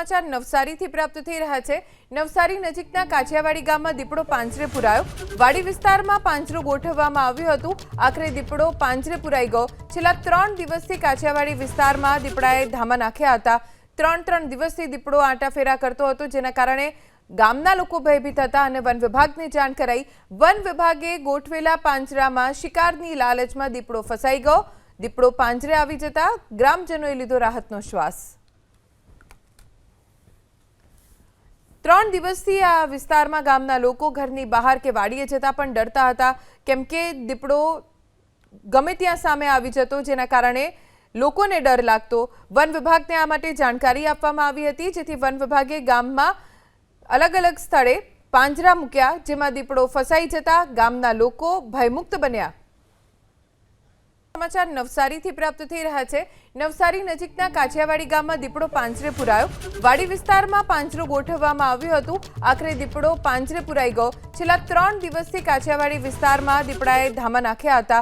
સમાચાર નવસારીથી પ્રાપ્ત થઈ રહ્યા છે। નવસારી નજીકના કાછિયાવાડી ગામમાં દીપડો પાંજરે પુરાયો। વાડી વિસ્તારમાં પાંજરો ગોઠવવામાં આવ્યું હતું। આખરે દીપડો પાંજરે પુરાઈ ગયો। છેલ્લા 3 દિવસથી કાછિયાવાડી વિસ્તારમાં દીપડાએ ધામા નાખ્યા હતા। 3 દિવસથી દીપડો આંટાફેરા કરતો હતો, જેના કારણે ગામના લોકો ભયભીત હતા અને વન વિભાગને જાણ કરાઈ। વન વિભાગે ગોઠવેલા પાંજરામાં શિકારની લાલચમાં દીપડો ફસાઈ ગયો। દીપડો પાંજરે આવી જતા ગ્રામજનોએ લીધો રાહતનો શ્વાસ। 3 દિવસથી આ વિસ્તારમાં ગામના લોકો ઘરની બહાર કે વાડીએ જતા પણ ડરતા હતા, કેમ કે દીપડો ગમે ત્યાં સામે આવી જતો, જેના કારણે લોકોને ડર લાગતો। વન વિભાગને આ માટે જાણકારી આપવામાં આવી હતી, જેથી વન વિભાગે ગામમાં અલગ-અલગ સ્થળે પાંજરા મૂક્યા, જેમાં દીપડો ફસાઈ જતા ગામના લોકો ભયમુક્ત બન્યા। સમાચાર નવસારીથી પ્રાપ્ત થઈ રહ્યા છે। નવસારી નજીકના કાછિયાવાડી ગામમાં દીપડો પાંજરે પુરાયો। વાડી વિસ્તારમાં પાંજરો ગોઠવવામાં આવ્યું હતું। આખરે દીપડો પાંજરે પુરાઈ ગયો। છેલ્લા 3 દિવસથી કાછિયાવાડી વિસ્તારમાં દીપડાએ ધામા નાખ્યા હતા।